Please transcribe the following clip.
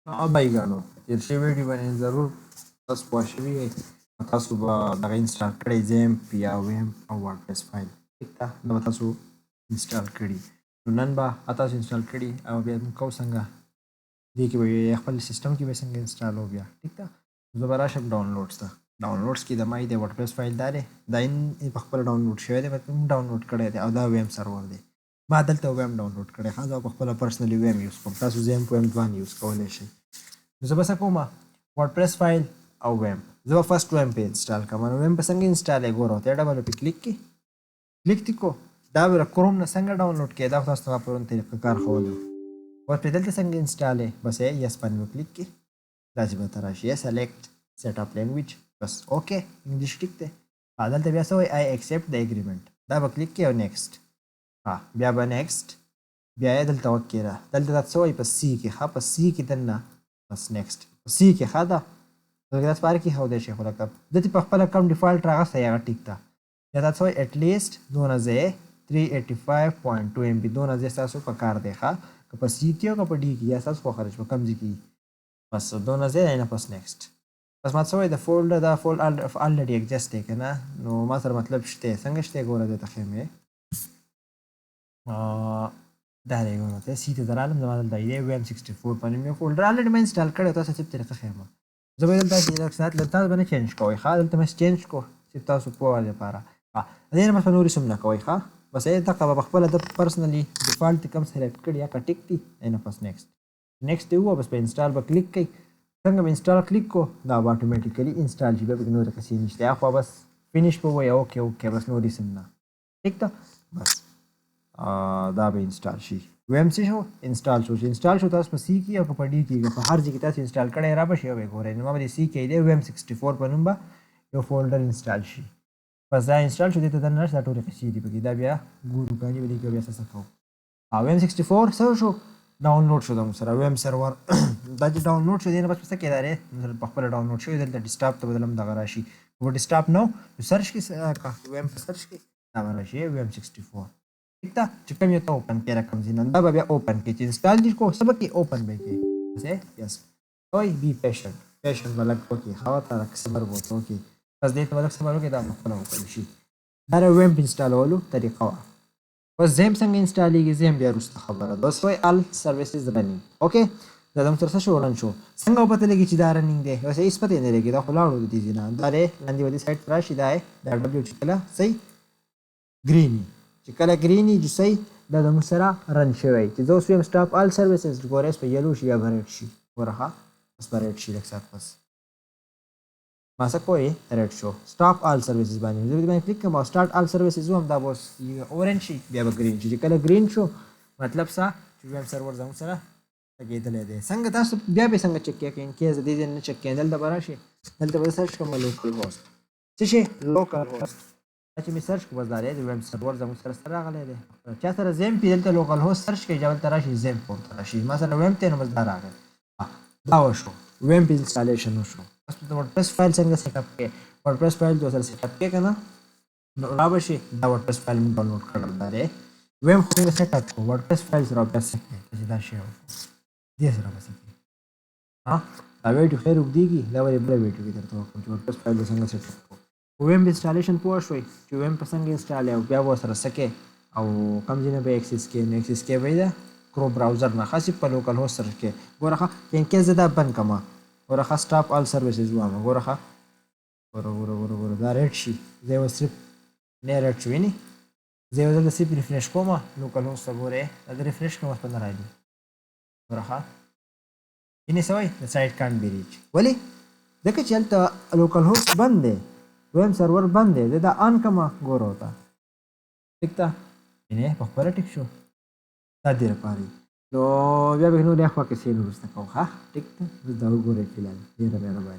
بایګانو تیر شوي ویډیو باندې ضرور تاسو پوه شوي یئ تاسو به دغه انسټال کړی زیمپ یا ویمپ او وارډپریس فایل ټیک ده دا به تاسو انسټال کړي نو نن به تاسو انسټال کړي او بیا موږ کوو څنګه دې کې به خپل سیسټم کې به څنګه انسټالو بیا ټیک ده زه به راشم ډاونلوډس ته ډاونلوډس کې د ما د وارډپریس فایل دا دی دا په خپله ډاونلوډ شوی دی مطلب ډاونلوډ کړی دی او دا ویم سرور دی ما دلته ویم ډاونلوډ کړی ښه زه په خپله پرسنلي ویم یوز کوم تاسو زیمپ ویم دواړه یوز کولی شئ نو زه به څه کوم وارډپریس فایل او ویم زه به فرسټ ویم پې انسټال کوم نو ویم به څنګه انسټال یې ګوره ته ډبل پې کلیک کې کلیک دې کو دا به کروم نه څنګه ډاونلوډ کړې دا تاسو ته ما پرون طریقه کار ښودی اوس پې دلته څنګه انسټال یې بس یس باندې به کلیک کې داسې به ته راشي سلیکټ سیټ اپ لینګویج بس اوکې انګلیش ټیک دی دلته بیا څه وایي آی ایکسپټ د اګریمنټ دا به کلیک کې او نیکسټ بیا به نیکسټ بیا یې دلته وکړه دلته دا څه وایي په سی کې ښه په سی کې دننه بس نیکسټ سی کې ښه ده دلته داسې پاره کې ښودی شي خو لکه دلته په خپله کوم ډیفالټ راغستی هغه ټیک ده یا دا څه وایي ایټ لیسټ دونه ځای 385.2 MB دونه ځای ستاسو په کار دی ښه که په سی کې او که په ډي کې یا ستاسو خوښه ده چې په کوم ځای کې بس دونه ځای دی نه بس نیکسټ بس ما څه وایي د فولډر دا فولډر الریډي ایکزسټ دی که نه نو ما سره مطلب شته څنګه شته ګوره دلته ښیم یې دا دی ګوره ته سی ته درالم زما دلته دی ویم 64 باندې مې فولډر الریډي مې انسټال کړی تاسو صرف طریقه ښیم زه به دلته سات تاسو به نه چینج کوئ ښه دلته مې چینج کو چې تاسو پوهه لپاره دې نه بس نورې سم نه کوئ ښه بس دغه به خپله د پرسنلي ډیفالټ کوم سلیکټ کړي یا که ټیک دي نه بس نیکسټ نیکسټ دی ووه بس په انسټال به کلیک کوئ څنګه به انسټال کلیک کو دا به اټومیټیکلي انسټال شي بیا پکې نورې کسې نشته اخوا بس فینش به ووایي اوکې اوکې بس نورې سم نه ټیک ده بس دا به انسټال شي ویم څه شو انسټال شو چې انسټال شو تاسو په سی کې او که په ډي کې په هر ځای کې تاسو انسټال کړی را به شي او ګورئ نو ما به د سی کې دی ویم 64 په نوم به یو فولډر انسټال شي بس دا انسټال شو دې ته دننه دا ټولې قصې دي پکې دا بیا ګورو کانې به دې کې بیا څه کوو ویم 64 څه شو ډاونلوډ شو زموږ سره ویم سرور دا چې ډاونلوډ شو دی نه بس څه کېدا دی په خپله ډاونلوډ شوی دلته ډیسکټاپ ته بدلم دغه راشي په ډیسکټاپ نه سرچ کې ویم په سرچ کې دا به راشي ویم 64 ټیک ده چې کوم یو ته اوپن کې رقم ځي نن دا به بیا اوپن کې چې انسټال دي کو سبق کې اوپن به کې یس اوی بی پیشنټ به لږ وکړي ښه ته لږ صبر وکړه اوکې بس دې ته به لږ صبر وکړي دا خپله وکړل شي دا د ویم انسټالولو طریقه وه بس زیم څنګه انسټالیږي زیم بیا وروسته خبره ده بس وایي ال سروسز رنینګ اوکې دا زموږ سره څه شو رن شو څنګه به پته لګي چې دا رنینګ دی بس هېڅ پته یې نه لګي دا خو لاړو د دې ځای نه دا دی لاندې به دې سایډ ته راشي دا دا ډبلیو چې کله صحیح ګرین وي چې کله ګرین وي صحیح دا زموږ سره رن شوی چې زه اوس ویم سټاپ ال سروسز ګوره اوس په یلو شي یا به ریډ شي ګوره ښه بس به ریډ شي لږ ساعت پس ما څه کوئ ریډ شو سټاپ آل سروسز باندې زه دې باندې کلیک کوم او سټارټ آل سروسز وهم دا به اوس اورنج شي بیا به ګرین شي چې کله ګرین شو مطلب څه چې ویم سرور زموږ سره لګېدلی دی څنګه تاسو بیا به څنګه چک کوئ انکیز د دې ځای نه چک کوئ دلته به راشي دلته به سرچ کوم لوکل هوسټ څه شي لوکل هوسټ چې مې سرچ کوم بس دا دی د ویم سرور زموږ سره راغلی دی چا سره زیم پې دلته لوکل هوسټ سرچ کوئ چې دلته راشي زیم پورته راشي ما سره ویم ته نو بس دا راغی دا وشو ویم پې انسټالیشن وشو بس د وردپریس فایل څنګه سیټ اپ کړئ وردپریس فایل جو سره سیټ اپ کړئ که نه نو را به شي دا وردپریس فایل مې ډاونلوډ کړل دا دی ویم خو څنګه سیټ اپ کړو وردپریس فایل سره بیا څه کړئ چې دا شی دې سره به څه کړئ دا ویډیو خیر اوږدېږي دا به بله ویډیو کې درته وکړم چې وردپریس فایل به څنګه سیټ اپ کړو ویم انسټالیشن پوه شوئ چې ویم په څنګه انسټال او بیا به ورسره څه کړئ او کوم ځای نه به اکسس کړئ نو اکسس کړئ به یې د کرو براوزر نه ښه په لوکل هوسټ سره کړئ ګوره ښه انکیز زه دا بند کړم ګوره ښه سټاپ آل سروسز ووایم ګوره ښه ګوره دا ریډ شي زه یې صرف نه ریډ شو وینې زه یې دلته صرف ریفریش کوم لوکل هوسټ ته ګورې دا د ریفریش کوم اوس په نه راځي ګوره ښه یعنې څه وایي د سایټ کانټ بي ریچ ولې ځکه چې هلته لوکل هوسټ بند دی ویم سرور بند دی زه دا آن کړم ګوره ورته ټیک ده یعنې په خپله ټیک شو دا دې لپاره نو بیا به نورې اخوا کیسې نه وروسته کوم ښه ټیک ده اوس دا وګورئ فلحال ډېره مهرباني